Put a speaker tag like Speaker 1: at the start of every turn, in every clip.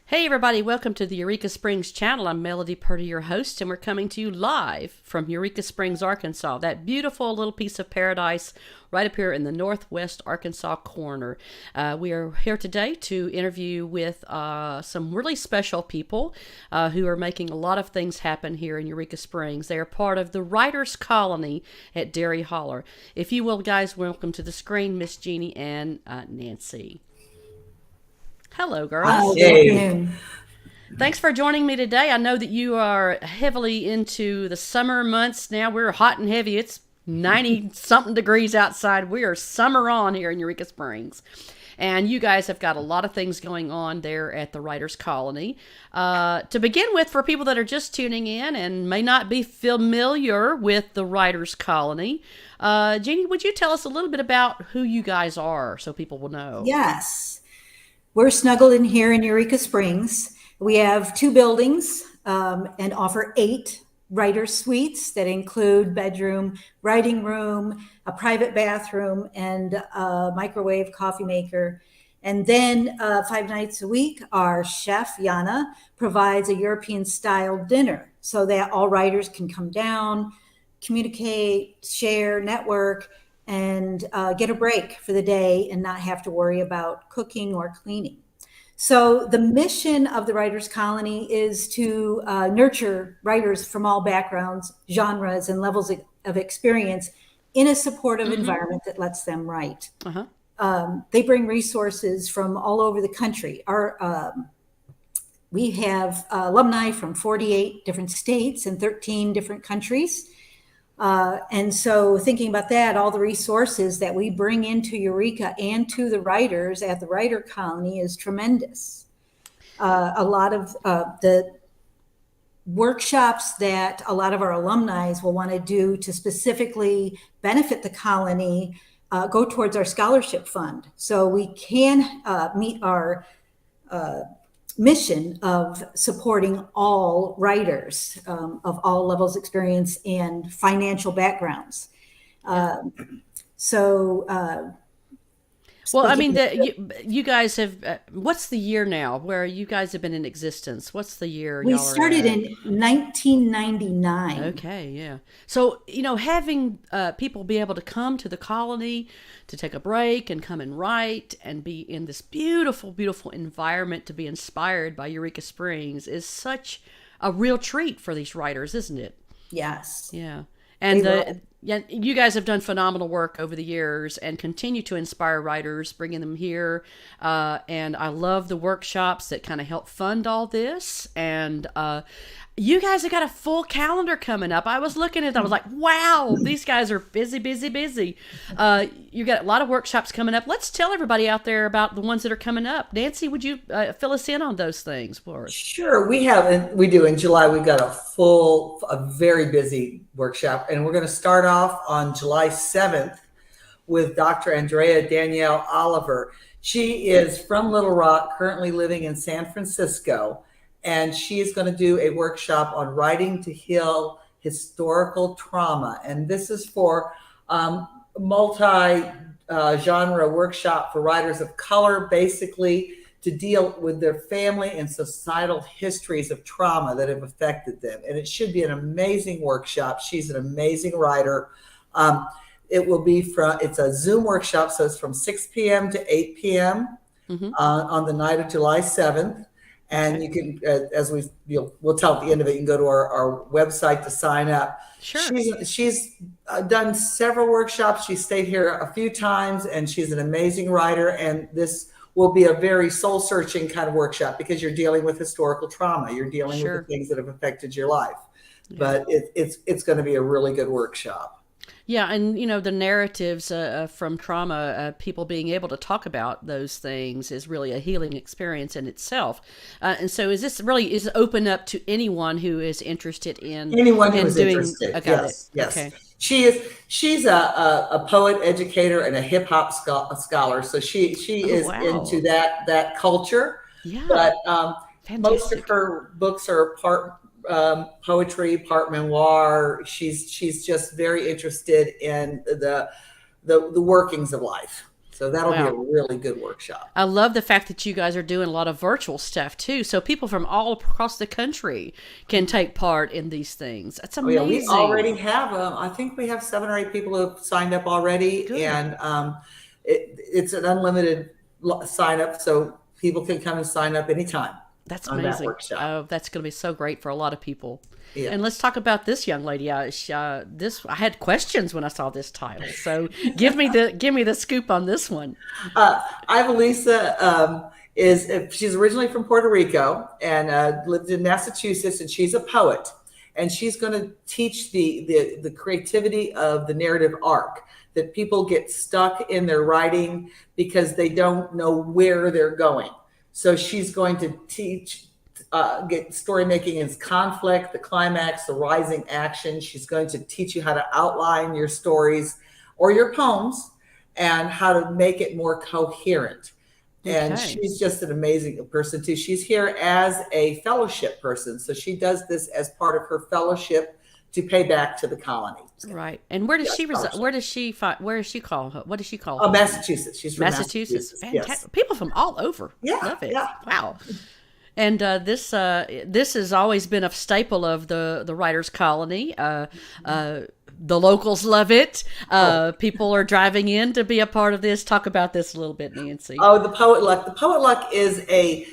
Speaker 1: Hey everybody, welcome to the Eureka Springs channel. I'm Melody Purdy, your host, and we're coming to you live from Eureka Springs, Arkansas. That beautiful little piece of paradise right up here in the northwest Arkansas corner. We are here today to interview with some really special people who are making a lot of things happen here in Eureka Springs. They are part of the Writers Colony at Dairy Holler. If you will, guys, welcome to the screen, Miss Jeannie and Nancy. Hello, girls.
Speaker 2: Hey.
Speaker 1: Thanks for joining me today. I know that you are heavily into the summer months now. We're hot and heavy. It's 90-something degrees outside. We are summer on here in Eureka Springs. And you guys have got a lot of things going on there at the Writers Colony. To begin with, for people that are just tuning in and may not be familiar with the Writers Colony, Jeannie, would you tell us a little bit about who you guys are so people will know?
Speaker 2: Yes. We're snuggled in here in Eureka Springs. We have 2 buildings and offer 8 writer suites that include bedroom, writing room, a private bathroom, and a microwave coffee maker. And then 5 nights a week, our chef, Yana, provides a European-style dinner so that all writers can come down, communicate, share, network, and get a break for the day and not have to worry about cooking or cleaning. So the mission of the Writers Colony is to nurture writers from all backgrounds, genres, and levels of experience in a supportive environment that lets them write. They bring resources from all over the country. We have alumni from 48 different states and 13 different countries. And so thinking about that, all the resources that we bring into Eureka and to the writers at the Writer Colony is tremendous. A lot of the workshops that a lot of our alumni will want to do to specifically benefit the colony go towards our scholarship fund. So we can meet our mission of supporting all writers of all levels, experience, and financial backgrounds.
Speaker 1: Well, I mean, you guys have, what's the year now where you guys have been in existence? What's the year?
Speaker 2: We started in 1999.
Speaker 1: Okay, yeah. So, having people be able to come to the colony to take a break and come and write and be in this beautiful, beautiful environment to be inspired by Eureka Springs is such a real treat for these writers, isn't it?
Speaker 2: Yes.
Speaker 1: Yeah. And you guys have done phenomenal work over the years and continue to inspire writers, bringing them here. And I love the workshops that kind of help fund all this. And you guys have got a full calendar coming up. I was looking at it. I was like, wow, these guys are busy, busy, busy. You got a lot of workshops coming up. Let's tell everybody out there about the ones that are coming up. Nancy, would you fill us in on those things for us?
Speaker 3: Sure. We do. In July, we've got a very busy workshop. And we're going to start off on July 7th with Dr. Andrea Danielle Oliver. She is from Little Rock, currently living in San Francisco. And she is going to do a workshop on writing to heal historical trauma. And this is for multi-genre workshop for writers of color, basically to deal with their family and societal histories of trauma that have affected them. And it should be an amazing workshop. She's an amazing writer. It will be it's a Zoom workshop, so it's from 6 p.m. to 8 p.m. On the night of July 7th. And you can, we'll tell at the end of it, you can go to our website to sign up.
Speaker 1: Sure.
Speaker 3: She's done several workshops. She stayed here a few times, and she's an amazing writer. And this will be a very soul-searching kind of workshop because you're dealing with historical trauma. You're dealing with the things that have affected your life. Yeah. But it's going to be a really good workshop.
Speaker 1: Yeah, and the narratives from trauma, people being able to talk about those things is really a healing experience in itself. And so, is it open up to anyone who is interested in
Speaker 3: Anyone who is
Speaker 1: doing?
Speaker 3: interested,
Speaker 1: I got it.
Speaker 3: yes, yes.
Speaker 1: Okay.
Speaker 3: She's a poet, educator, and a hip hop scholar. So she
Speaker 1: Oh
Speaker 3: is into
Speaker 1: wow.
Speaker 3: that culture.
Speaker 1: Yeah.
Speaker 3: But most of
Speaker 1: Fantastic.
Speaker 3: her books are part poetry, part memoir. She's just very interested in the workings of life. So that'll be a
Speaker 1: Wow.
Speaker 3: really good workshop.
Speaker 1: I love the fact that you guys are doing a lot of virtual stuff too, so people from all across the country can take part in these things. That's
Speaker 3: Oh yeah, we already
Speaker 1: amazing.
Speaker 3: have. I think we have 7 or 8 people who have signed up already,
Speaker 1: Good.
Speaker 3: and it's an unlimited sign up, so people can come and sign up anytime
Speaker 1: That's
Speaker 3: on that
Speaker 1: amazing.
Speaker 3: workshop.
Speaker 1: Oh, that's going to be so great for a lot of people.
Speaker 3: Yeah.
Speaker 1: And let's talk about this young lady. This I had questions when I saw this title. So give me the scoop on this one.
Speaker 3: Ivelisa she's originally from Puerto Rico and lived in Massachusetts, and she's a poet. And she's going to teach the creativity of the narrative arc, that people get stuck in their writing because they don't know where they're going. So she's going to teach get story making as conflict, the climax, the rising action. She's going to teach you how to outline your stories or your poems and how to make it more coherent. And
Speaker 1: Okay.
Speaker 3: she's just an amazing person too. She's here as a fellowship person. So she does this as part of her fellowship to pay back to the colony.
Speaker 1: Right. And where does
Speaker 3: Yes,
Speaker 1: she reside?
Speaker 3: fellowship.
Speaker 1: Where does she find? Where does she call? What does she call home?
Speaker 3: Massachusetts. She's from
Speaker 1: Massachusetts.
Speaker 3: Massachusetts. Yes.
Speaker 1: Fantastic. People from all over.
Speaker 3: Yeah.
Speaker 1: Love it.
Speaker 3: Yeah.
Speaker 1: Wow. And this has always been a staple of the writers' colony. The locals love it.
Speaker 3: Oh,
Speaker 1: People are driving in to be a part of this. Talk about this a little bit, Nancy.
Speaker 3: oh, the poet luck. The poet luck is a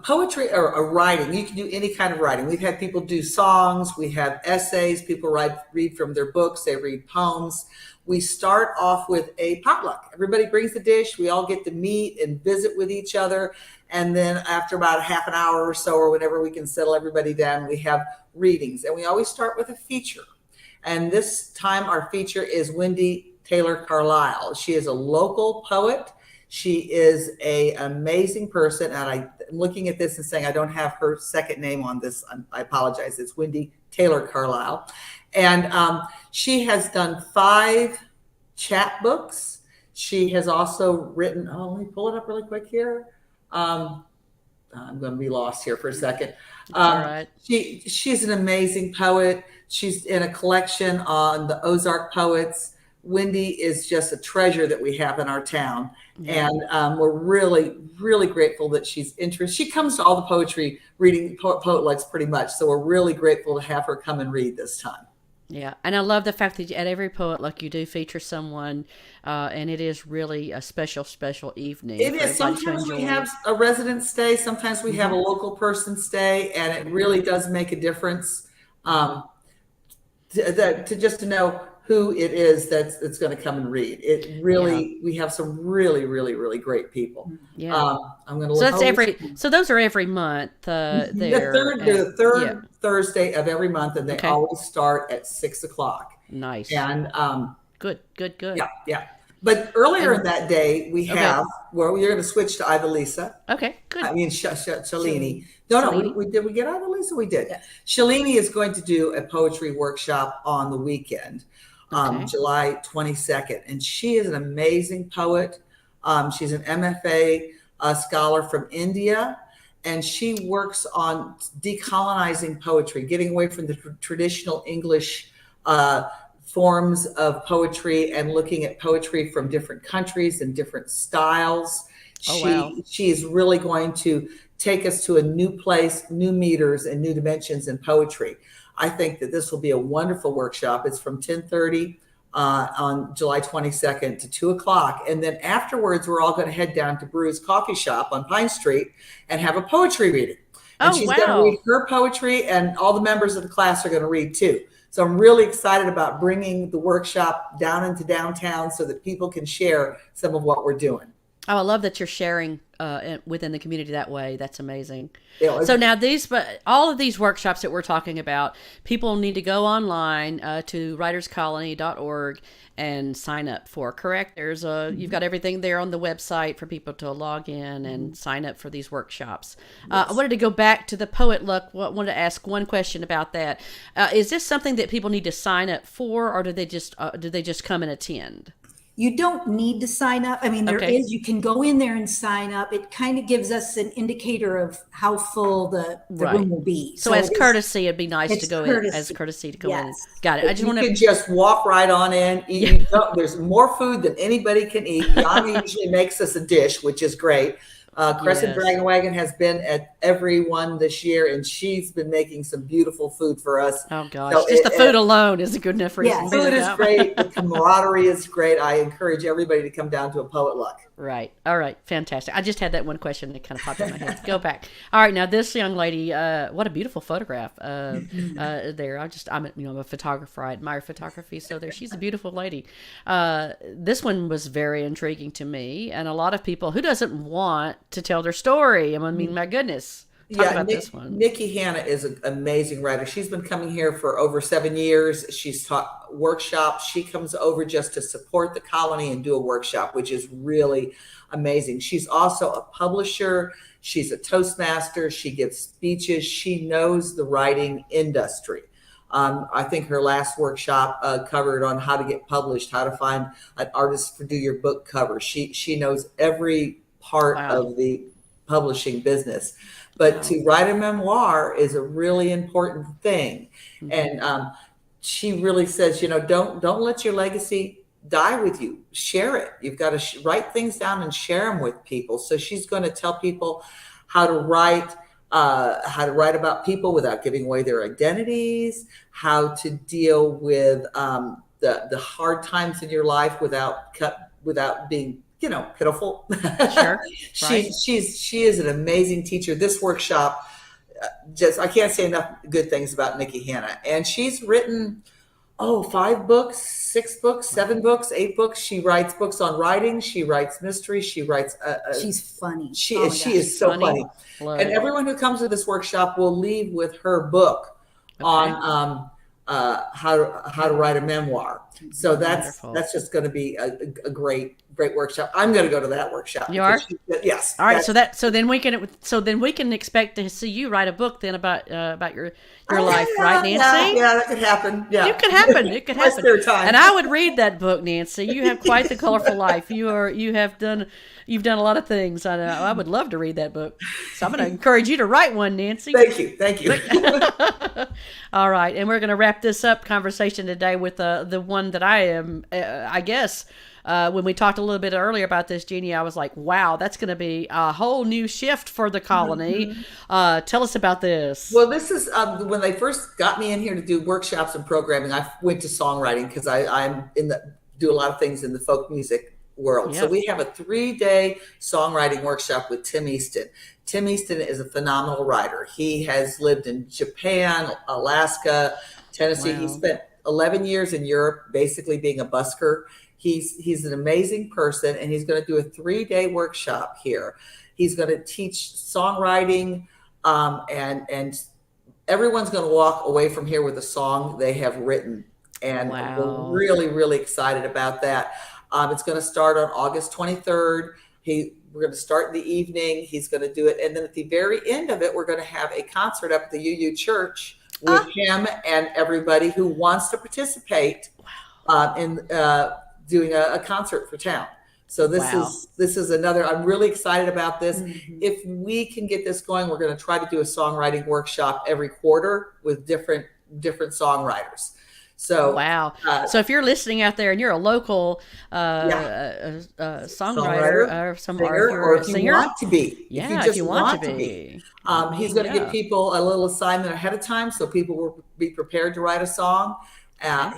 Speaker 3: poetry or a writing. You can do any kind of writing. We've had people do songs. We have essays. People read from their books. They read poems. We start off with a potluck. Everybody brings the dish. We all get to meet and visit with each other. And then after about a half an hour or so, or whenever we can settle everybody down, we have readings. And we always start with a feature. And this time our feature is Wendy Taylor Carlisle. She is a local poet. She is an amazing person. And I'm looking at this and saying, I don't have her second name on this. I apologize. It's Wendy Taylor Carlisle. And she has done 5 chapbooks. She has also written, let me pull it up really quick here. I'm going to be lost here for a second.
Speaker 1: All right.
Speaker 3: She's an amazing poet. She's in a collection on the Ozark poets. Wendy is just a treasure that we have in our town.
Speaker 1: Yeah.
Speaker 3: And we're really, really grateful that she's interested. She comes to all the poetry reading, Poetlucks pretty much. So we're really grateful to have her come and read this time.
Speaker 1: Yeah, and I love the fact that at every poet like you do feature someone, and it is really a special, special evening
Speaker 3: It
Speaker 1: for
Speaker 3: is.
Speaker 1: everybody to
Speaker 3: Sometimes we
Speaker 1: enjoy.
Speaker 3: have a resident stay. Sometimes we have a local person stay, and it really does make a difference to just to know who it is that's going to come and read. It really, we have some really, really, really great people.
Speaker 1: Yeah.
Speaker 3: I'm going to
Speaker 1: So
Speaker 3: look.
Speaker 1: that's so those are every month there.
Speaker 3: They're the third
Speaker 1: Yeah.
Speaker 3: Thursday of every month, and they
Speaker 1: Okay.
Speaker 3: always start at 6 o'clock.
Speaker 1: Nice.
Speaker 3: And
Speaker 1: Good, good, good.
Speaker 3: yeah, yeah. But earlier in
Speaker 1: And
Speaker 3: that day, we
Speaker 1: okay.
Speaker 3: have where we're going to switch to Ivelisa.
Speaker 1: Okay, good.
Speaker 3: I mean, Shalini. No,
Speaker 1: Shalini.
Speaker 3: did we get Ivelisa? We did. Shalini is going to do a poetry workshop on the weekend,
Speaker 1: Okay.
Speaker 3: July 22nd. And she is an amazing poet. She's an MFA scholar from India. And she works on decolonizing poetry, getting away from the traditional English forms of poetry and looking at poetry from different countries and different styles.
Speaker 1: Oh, wow.
Speaker 3: She is really going to take us to a new place, new meters, and new dimensions in poetry. I think that this will be a wonderful workshop. It's from 10:30 on July 22nd to 2 o'clock. And then afterwards, we're all going to head down to Brew's Coffee Shop on Pine Street and have a poetry reading. And
Speaker 1: Oh,
Speaker 3: she's going to
Speaker 1: wow.
Speaker 3: read her poetry, and all the members of the class are going to read too. So I'm really excited about bringing the workshop down into downtown so that people can share some of what we're doing.
Speaker 1: Oh, I love that you're sharing within the community that way. That's amazing.
Speaker 3: Yeah,
Speaker 1: So now but all of these workshops that we're talking about, people need to go online to writerscolony.org and sign up for, correct? You've got everything there on the website for people to log in and sign up for these workshops. I wanted to go back to the Poet Luck. Wanted to ask one question about that. Is this something that people need to sign up for, or do they just come and attend?
Speaker 2: You don't need to sign up. I mean, you can go in there and sign up. It kind of gives us an indicator of how full the room will be.
Speaker 1: So as courtesy, it'd be nice to go in as courtesy to go in. Got it. I just want to
Speaker 3: just walk right on in. There's more food than anybody can eat. Yana usually makes us a dish, which is great. Crescent Dragon Wagon has been at every one this year, and she's been making some beautiful food for us.
Speaker 1: Oh gosh, so just the food alone is a good enough reason.
Speaker 3: Yeah, food is great. The camaraderie is great. I encourage everybody to come down to a Poet Luck.
Speaker 1: Right. All right. Fantastic. I just had that one question that kind of popped in my head. Go back. All right. Now this young lady, what a beautiful photograph there. I'm a photographer. I admire photography. So she's a beautiful lady. This one was very intriguing to me, and a lot of people who doesn't want to tell their story. I mean, my goodness. Talk about this one.
Speaker 3: Nikki Hanna is an amazing writer. She's been coming here for over 7 years. She's taught workshops. She comes over just to support the colony and do a workshop, which is really amazing. She's also a publisher. She's a Toastmaster. She gives speeches. She knows the writing industry. I think her last workshop covered on how to get published, how to find an artist to do your book cover. She knows every part of the publishing business. But to write a memoir is a really important thing. And she really says, don't let your legacy die with you. Share it. You've got to write things down and share them with people. So she's going to tell people how to write about people without giving away their identities, how to deal with the hard times in your life without being pitiful.
Speaker 1: Sure.
Speaker 3: She is an amazing teacher. This workshop, I can't say enough good things about Nikki Hanna. And she's written, 5 books, 6 books, 7 books, 8 books. She writes books on writing. She writes mystery. She writes.
Speaker 2: She's funny.
Speaker 3: She is so funny. And everyone who comes to this workshop will leave with her book on how to write a memoir. So that's just going to be a great workshop. I'm going to go to that workshop.
Speaker 1: You are?
Speaker 3: Yes.
Speaker 1: All right. So then we can expect to see you write a book then about your life, right, Nancy?
Speaker 3: Yeah, that could happen. Yeah,
Speaker 1: it could happen. It could happen. And I would read that book, Nancy. You have quite the colorful life. You've done a lot of things. I know. I would love to read that book. So I'm going to encourage you to write one, Nancy.
Speaker 3: Thank you.
Speaker 1: All right, and we're going to wrap this up conversation today with the one that I am, I guess. When we talked a little bit earlier about this, Jeannie, I was like, wow, that's going to be a whole new shift for the colony. Tell us about this.
Speaker 3: Well, this is when they first got me in here to do workshops and programming. I went to songwriting because I'm do a lot of things in the folk music world. Yep. So we have a 3-day songwriting workshop with Tim Easton. Tim Easton is a phenomenal writer. He has lived in Japan, Alaska, Tennessee. Wow. He spent 11 years in Europe, basically being a busker. He's an amazing person, and he's going to do a 3-day workshop here. He's going to teach songwriting, and everyone's going to walk away from here with a song they have written. And we're really, really excited about that. It's going to start on August 23rd. We're going to start in the evening. He's going to do it. And then at the very end of it, we're going to have a concert up at the UU Church with him and everybody who wants to participate in doing a concert for town. So this is another, I'm really excited about this. Mm-hmm. If we can get this going, we're going to try to do a songwriting workshop every quarter with different songwriters. So
Speaker 1: so if you're listening out there and you're a local songwriter or some singer,
Speaker 3: or if you want to be,
Speaker 1: if you want to be,
Speaker 3: he's going to give people a little assignment ahead of time so people will be prepared to write a song.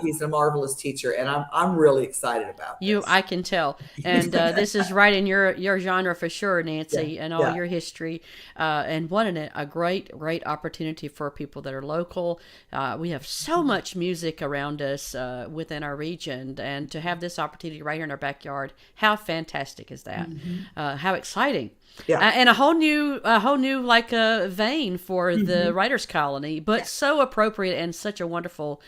Speaker 3: He's a marvelous teacher, and I'm really excited about this.
Speaker 1: I can tell. And this is right in your genre for sure, Nancy, and all your history. And what a great opportunity for people that are local. We have so much music around us within our region, and to have this opportunity right here in our backyard, how fantastic is that? Mm-hmm. How exciting.
Speaker 3: Yeah.
Speaker 1: And a whole new like vein for the writers colony, but so appropriate and such a wonderful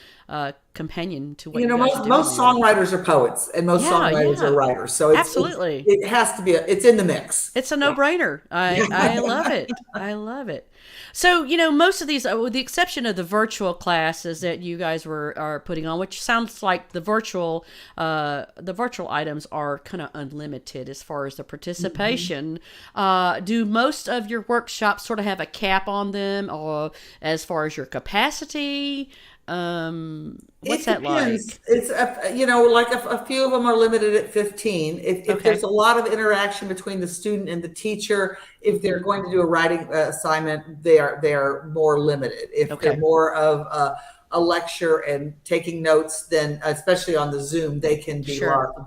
Speaker 1: companion to what you guys are doing
Speaker 3: most
Speaker 1: there.
Speaker 3: songwriters are poets, and most songwriters are writers. So
Speaker 1: Absolutely.
Speaker 3: it has to be. It's in the mix.
Speaker 1: It's a no-brainer. I love it. I love it. So, most of these, with the exception of the virtual classes that you guys are putting on, which sounds like the virtual items are kind of unlimited as far as the participation. Do most of your workshops sort of have a cap on them, or as far as your capacity? What's that like?
Speaker 3: It's like a few of them are limited at 15. If there's a lot of interaction between the student and the teacher, if they're going to do a writing assignment, they are more limited. If they're more of a lecture and taking notes, then especially on the Zoom, they can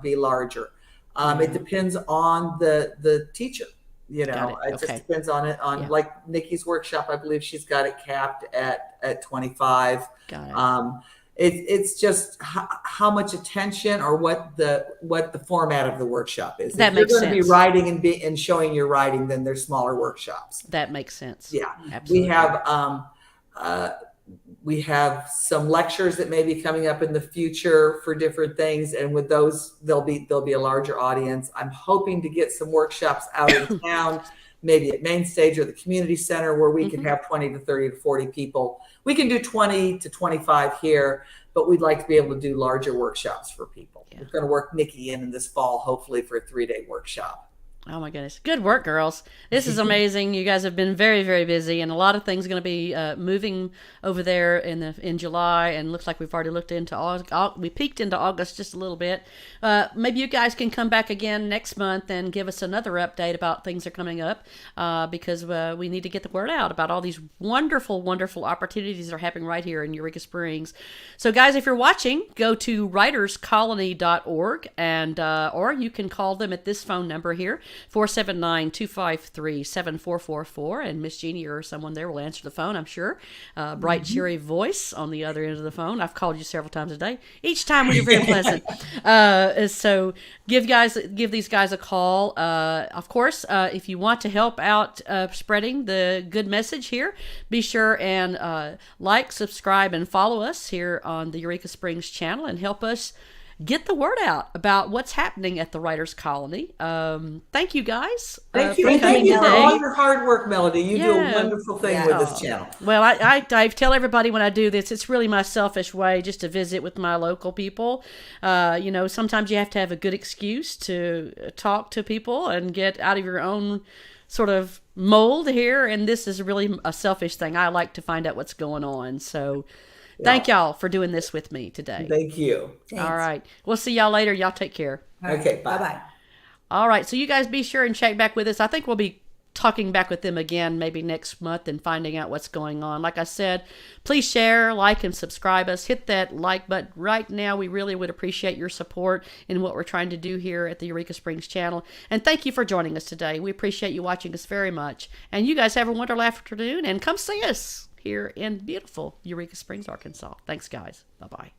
Speaker 3: be larger. It depends on the teacher. It just depends on like Nikki's workshop. I believe she's got it capped at 25.
Speaker 1: Got it.
Speaker 3: It's just how much attention or what the format of the workshop is.
Speaker 1: That
Speaker 3: if
Speaker 1: makes
Speaker 3: you're going
Speaker 1: sense.
Speaker 3: to be writing and showing your writing, then there's smaller workshops.
Speaker 1: That makes sense.
Speaker 3: Yeah,
Speaker 1: absolutely.
Speaker 3: We have some lectures that may be coming up in the future for different things, and with those, there'll be a larger audience. I'm hoping to get some workshops out in town, maybe at Main Stage or the community center, where we can have 20 to 30 to 40 people. We can do 20 to 25 here, but we'd like to be able to do larger workshops for people. We're going to work Nikki in this fall, hopefully, for a 3-day workshop.
Speaker 1: Oh my goodness. Good work, girls. This is amazing. You guys have been very, very busy, and a lot of things are going to be moving over there in July, and looks like we've already looked into August. We peeked into August just a little bit. Maybe you guys can come back again next month and give us another update about things that are coming up, because we need to get the word out about all these wonderful, wonderful opportunities that are happening right here in Eureka Springs. So guys, if you're watching, go to writerscolony.org, and or you can call them at this phone number here, 479-253-7444, and Miss Jeannie or someone there will answer the phone, I'm sure. Bright, cheery voice on the other end of the phone. I've called you several times a day. Each time you're very pleasant. So give these guys a call. Of course, if you want to help out spreading the good message here, be sure and like, subscribe, and follow us here on the Eureka Springs channel, and help us get the word out about what's happening at the Writers Colony. Thank you, guys.
Speaker 3: Thank you.
Speaker 1: For coming
Speaker 3: Thank you
Speaker 1: today.
Speaker 3: for all your hard work, Melody. You do a wonderful thing with this channel.
Speaker 1: Well, I tell everybody when I do this, it's really my selfish way just to visit with my local people. Sometimes you have to have a good excuse to talk to people and get out of your own sort of mold here. And this is really a selfish thing. I like to find out what's going on. So thank y'all for doing this with me today.
Speaker 3: Thank you.
Speaker 2: Thanks.
Speaker 1: All right. We'll see y'all later. Y'all take care.
Speaker 3: Okay, bye.
Speaker 2: Bye-bye.
Speaker 1: All right. So you guys be sure and check back with us. I think we'll be talking back with them again maybe next month and finding out what's going on. Like I said, please share, like, and subscribe us. Hit that like button right now. We really would appreciate your support in what we're trying to do here at the Eureka Springs channel. And thank you for joining us today. We appreciate you watching us very much. And you guys have a wonderful afternoon, and come see us here in beautiful Eureka Springs, Arkansas. Thanks, guys. Bye-bye.